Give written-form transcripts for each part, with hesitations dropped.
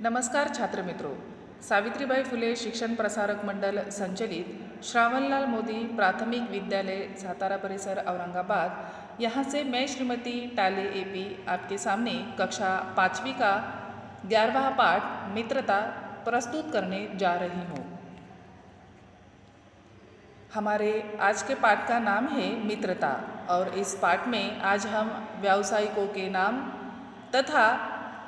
नमस्कार छात्र मित्रों। सावित्रीबाई फुले शिक्षण प्रसारक मंडल संचलित श्रावणलाल मोदी प्राथमिक विद्यालय सातारा परिसर औरंगाबाद, यहाँ से मैं श्रीमती टाले एपी आपके सामने कक्षा 5वीं का 11वां पाठ मित्रता प्रस्तुत करने जा रही हूँ। हमारे आज के पाठ का नाम है मित्रता और इस पाठ में आज हम व्यावसायिकों के नाम तथा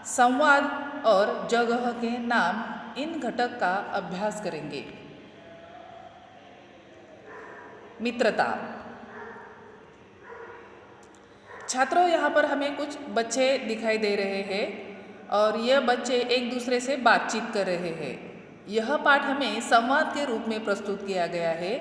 संवाद और जगह के नाम इन घटक का अभ्यास करेंगे। मित्रता। छात्रों, यहाँ पर हमें कुछ बच्चे दिखाई दे रहे हैं और यह बच्चे एक दूसरे से बातचीत कर रहे हैं। यह पाठ हमें संवाद के रूप में प्रस्तुत किया गया है।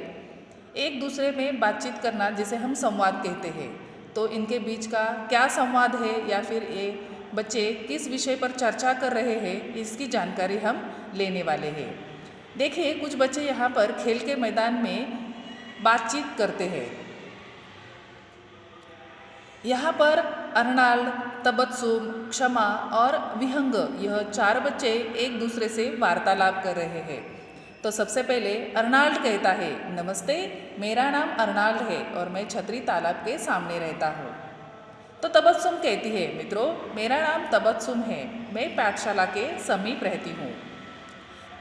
एक दूसरे में बातचीत करना जिसे हम संवाद कहते हैं, तो इनके बीच का क्या संवाद है या फिर ये बच्चे किस विषय पर चर्चा कर रहे हैं, इसकी जानकारी हम लेने वाले हैं। देखिए, कुछ बच्चे यहाँ पर खेल के मैदान में बातचीत करते हैं। यहाँ पर अर्नाल्ड, तबस्सुम, क्षमा और विहंग, यह 4 बच्चे एक दूसरे से वार्तालाप कर रहे हैं। तो सबसे पहले अर्नाल्ड कहता है, नमस्ते, मेरा नाम अर्नाल्ड है और मैं छतरी तालाब के सामने रहता हूँ। तो तबस्सुम कहती है, मित्रों, मेरा नाम तबस्सुम है, मैं पाठशाला के समीप रहती हूँ।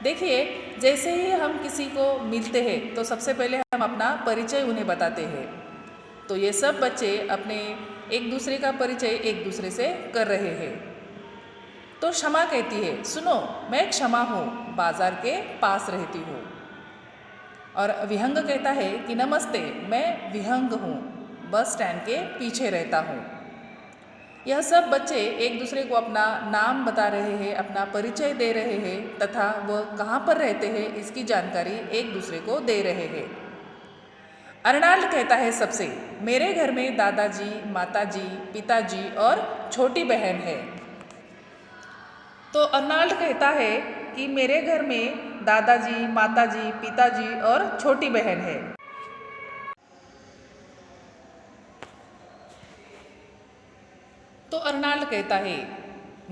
देखिए, जैसे ही हम किसी को मिलते हैं तो सबसे पहले हम अपना परिचय उन्हें बताते हैं। तो ये सब बच्चे अपने एक दूसरे का परिचय एक दूसरे से कर रहे हैं। तो क्षमा कहती है, सुनो, मैं क्षमा हूँ, बाजार के पास रहती हूँ। और विहंग कहता है कि नमस्ते, मैं विहंग हूँ, बस स्टैंड के पीछे रहता हूँ। यह सब बच्चे एक दूसरे को अपना नाम बता रहे हैं, अपना परिचय दे रहे हैं तथा वह कहाँ पर रहते हैं इसकी जानकारी एक दूसरे को दे रहे हैं। अर्नाल्ड कहता है सबसे, मेरे घर में दादाजी, माताजी, पिताजी और छोटी बहन है। तो अर्नाल्ड कहता है कि मेरे घर में दादाजी, माताजी, पिताजी और छोटी बहन है। तो अर्नाल्ड कहता है,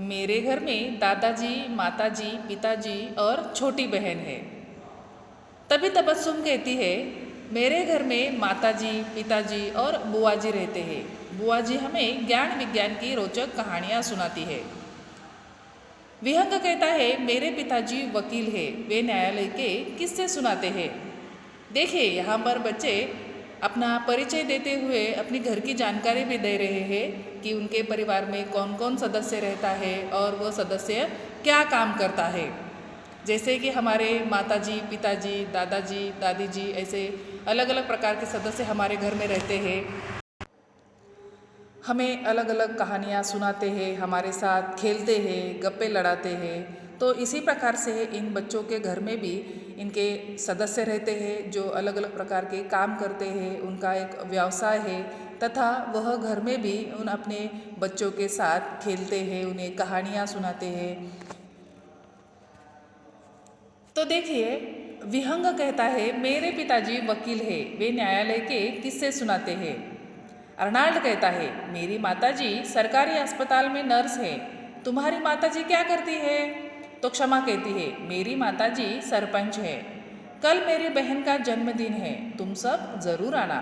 मेरे घर में दादाजी, माताजी, पिताजी और छोटी बहन है। तभी तबस्सुम कहती है, मेरे घर में माताजी, पिताजी और बुआ जी रहते हैं। बुआ जी हमें ज्ञान विज्ञान की रोचक कहानियाँ सुनाती है। विहंग कहता है, मेरे पिताजी वकील है, वे न्यायालय के किस्से सुनाते हैं। देखिए, यहाँ पर बच्चे अपना परिचय देते हुए अपनी घर की जानकारी भी दे रहे हैं कि उनके परिवार में कौन कौन सदस्य रहता है और वह सदस्य क्या काम करता है। जैसे कि हमारे माताजी, पिताजी, दादाजी, दादी जी, ऐसे अलग अलग प्रकार के सदस्य हमारे घर में रहते हैं। हमें अलग अलग कहानियाँ सुनाते हैं, हमारे साथ खेलते हैं, गप्पे लड़ाते हैं। तो इसी प्रकार से इन बच्चों के घर में भी इनके सदस्य रहते हैं जो अलग अलग प्रकार के काम करते हैं, उनका एक व्यवसाय है तथा वह घर में भी उन अपने बच्चों के साथ खेलते हैं, उन्हें कहानियाँ सुनाते हैं। तो देखिए, विहंग कहता है, मेरे पिताजी वकील है, वे न्यायालय के किस्से सुनाते हैं। अर्नाल्ड कहता है, मेरी माताजी सरकारी अस्पताल में नर्स है, तुम्हारी माताजी क्या करती है? तो क्षमा कहती है, मेरी माताजी सरपंच है, कल मेरी बहन का जन्मदिन है, तुम सब ज़रूर आना।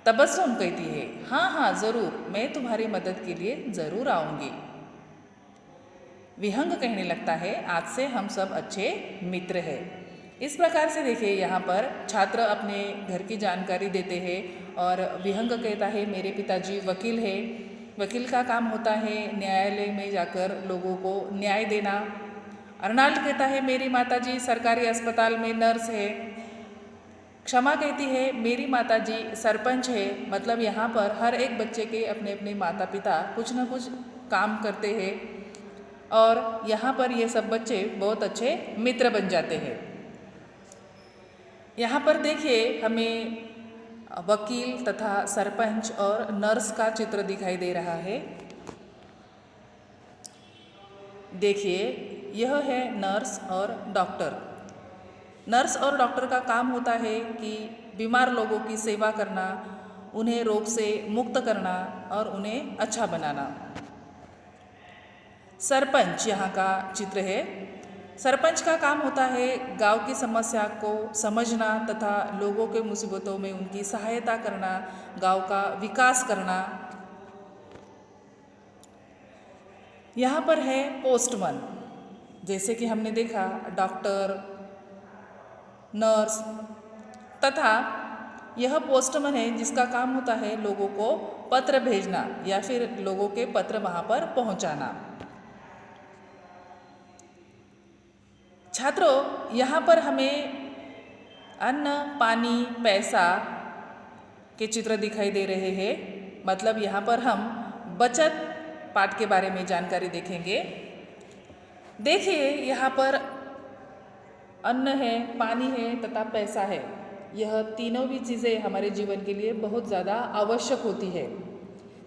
तबस्सुम कहती है, हाँ हाँ ज़रूर, मैं तुम्हारी मदद के लिए ज़रूर आऊँगी। विहंग कहने लगता है, आज से हम सब अच्छे मित्र हैं। इस प्रकार से देखिए, यहाँ पर छात्र अपने घर की जानकारी देते हैं और विहंग कहता है, मेरे पिताजी वकील है, वकील का काम होता है न्यायालय में जाकर लोगों को न्याय देना। अर्नाल्ड कहता है, मेरी माताजी सरकारी अस्पताल में नर्स है। क्षमा कहती है, मेरी माताजी सरपंच है। मतलब यहाँ पर हर एक बच्चे के अपने अपने माता पिता कुछ न कुछ काम करते हैं और यहाँ पर ये सब बच्चे बहुत अच्छे मित्र बन जाते हैं। यहाँ पर देखिए, हमें वकील तथा सरपंच और नर्स का चित्र दिखाई दे रहा है। देखिए, यह है नर्स और डॉक्टर। नर्स और डॉक्टर का काम होता है कि बीमार लोगों की सेवा करना, उन्हें रोग से मुक्त करना और उन्हें अच्छा बनाना। सरपंच यहाँ का चित्र है। सरपंच का काम होता है गांव की समस्या को समझना तथा लोगों के मुसीबतों में उनकी सहायता करना, गांव का विकास करना। यहाँ पर है पोस्टमैन, जैसे कि हमने देखा डॉक्टर, नर्स, तथा यह पोस्टमैन है जिसका काम होता है लोगों को पत्र भेजना या फिर लोगों के पत्र वहाँ पर पहुँचाना। छात्रों, यहाँ पर हमें अन्न, पानी, पैसा के चित्र दिखाई दे रहे हैं। मतलब यहाँ पर हम बचत पाठ के बारे में जानकारी देखेंगे। देखिए, यहाँ पर अन्न है, पानी है तथा पैसा है। यह तीनों भी चीज़ें हमारे जीवन के लिए बहुत ज़्यादा आवश्यक होती है।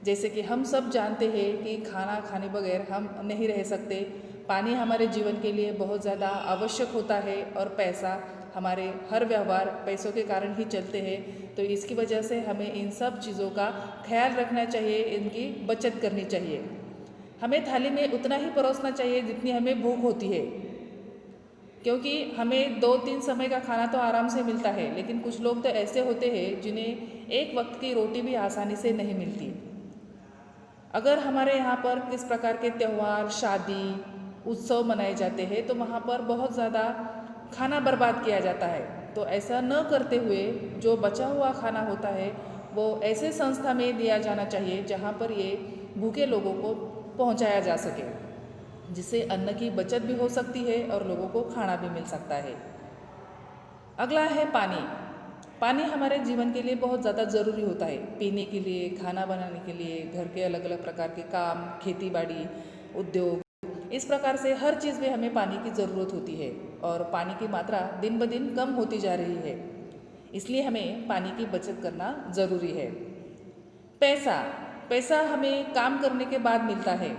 जैसे कि हम सब जानते हैं कि खाना खाने बगैर हम नहीं रह सकते, पानी हमारे जीवन के लिए बहुत ज़्यादा आवश्यक होता है और पैसा हमारे हर व्यवहार पैसों के कारण ही चलते हैं। तो इसकी वजह से हमें इन सब चीज़ों का ख्याल रखना चाहिए, इनकी बचत करनी चाहिए। हमें थाली में उतना ही परोसना चाहिए जितनी हमें भूख होती है, क्योंकि हमें 2-3 समय का खाना तो आराम से मिलता है, लेकिन कुछ लोग तो ऐसे होते हैं जिन्हें एक वक्त की रोटी भी आसानी से नहीं मिलती। अगर हमारे यहाँ पर किस प्रकार के त्यौहार, शादी, उत्सव मनाए जाते हैं तो वहाँ पर बहुत ज़्यादा खाना बर्बाद किया जाता है। तो ऐसा न करते हुए जो बचा हुआ खाना होता है वो ऐसे संस्था में दिया जाना चाहिए जहाँ पर ये भूखे लोगों को पहुँचाया जा सके, जिससे अन्न की बचत भी हो सकती है और लोगों को खाना भी मिल सकता है। अगला है पानी। पानी हमारे जीवन के लिए बहुत ज़्यादा ज़रूरी होता है, पीने के लिए, खाना बनाने के लिए, घर के अलग अलग प्रकार के काम, खेती बाड़ी, उद्योग, इस प्रकार से हर चीज़ में हमें पानी की ज़रूरत होती है और पानी की मात्रा दिन ब दिन कम होती जा रही है, इसलिए हमें पानी की बचत करना ज़रूरी है। पैसा हमें काम करने के बाद मिलता है।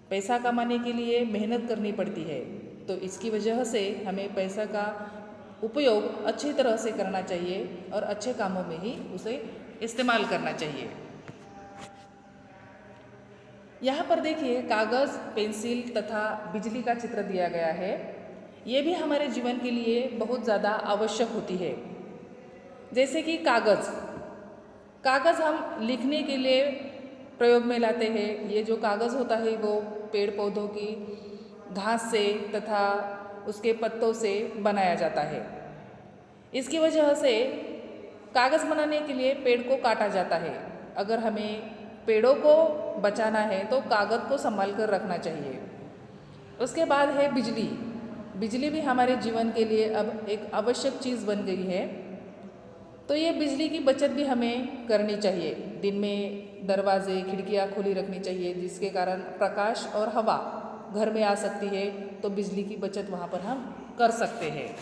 पैसा कमाने के लिए मेहनत करनी पड़ती है, तो इसकी वजह से हमें पैसा का उपयोग अच्छी तरह से करना चाहिए और अच्छे कामों में ही उसे इस्तेमाल करना चाहिए। यहाँ पर देखिए कागज़, पेंसिल तथा बिजली का चित्र दिया गया है। ये भी हमारे जीवन के लिए बहुत ज़्यादा आवश्यक होती है। जैसे कि कागज़ हम लिखने के लिए प्रयोग में लाते हैं। ये जो कागज़ होता है वो पेड़ पौधों की घास से तथा उसके पत्तों से बनाया जाता है। इसकी वजह से कागज़ बनाने के लिए पेड़ को काटा जाता है। अगर हमें पेड़ों को बचाना है तो कागज़ को संभाल कर रखना चाहिए। उसके बाद है बिजली। बिजली भी हमारे जीवन के लिए अब एक आवश्यक चीज़ बन गई है, तो ये बिजली की बचत भी हमें करनी चाहिए। दिन में दरवाजे, खिड़कियाँ खुली रखनी चाहिए, जिसके कारण प्रकाश और हवा घर में आ सकती है, तो बिजली की बचत वहाँ पर हम कर सकते हैं।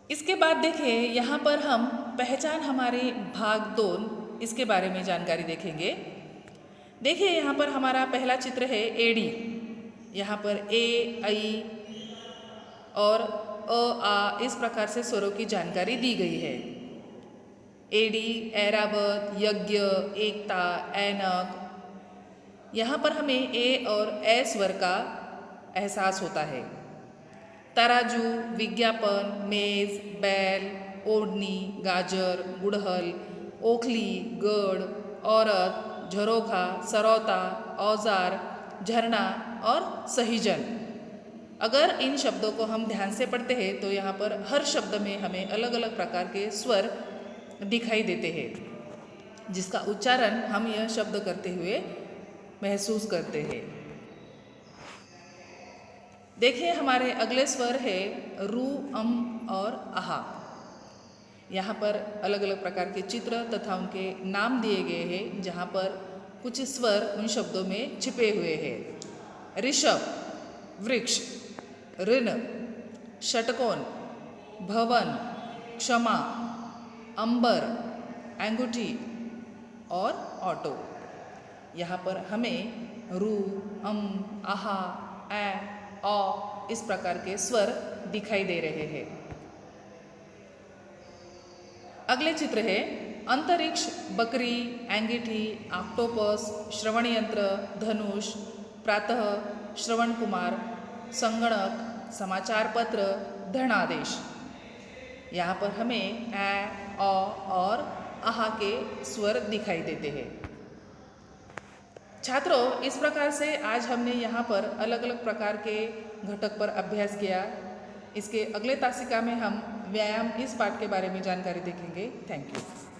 इसके बाद देखिए यहाँ पर हम पहचान हमारे भाग 2 इसके बारे में जानकारी देखेंगे। देखिए यहाँ पर हमारा पहला चित्र है एड़ी। यहाँ पर ए, आई और अ, आ इस प्रकार से स्वरों की जानकारी दी गई है। एड़ी, ऐरावत, यज्ञ, एकता, ऐनक। यहाँ पर हमें ए और ए स्वर का एहसास होता है। तराजू, विज्ञापन, मेज, बैल, ओढ़नी, गाजर, गुड़हल, ओखली, गढ़, औरत, झरोखा, सरौता, औजार, झरना और सहीजन। अगर इन शब्दों को हम ध्यान से पढ़ते हैं तो यहाँ पर हर शब्द में हमें अलग अलग प्रकार के स्वर दिखाई देते हैं, जिसका उच्चारण हम यह शब्द करते हुए महसूस करते हैं। देखिए हमारे अगले स्वर है रू, अम और आहा। यहाँ पर अलग अलग प्रकार के चित्र तथा उनके नाम दिए गए हैं, जहाँ पर कुछ स्वर उन शब्दों में छिपे हुए हैं। ऋषभ, वृक्ष, ऋण, षटकोण, भवन, क्षमा, अंबर, अंगूठी और ऑटो। यहाँ पर हमें रू, अम, आहा, ऐ, औ इस प्रकार के स्वर दिखाई दे रहे हैं। अगले चित्र है अंतरिक्ष, बकरी, अंगीठी, ऑक्टोपस, श्रवण यंत्र, धनुष, प्रातः, श्रवण कुमार, संगणक, समाचार पत्र, धनादेश। यहाँ पर हमें ऐ, औ और आहा के स्वर दिखाई देते हैं। छात्रों, इस प्रकार से आज हमने यहाँ पर अलग अलग प्रकार के घटक पर अभ्यास किया। इसके अगले तासिका में हम व्यायाम इस पाठ के बारे में जानकारी देखेंगे। Thank you.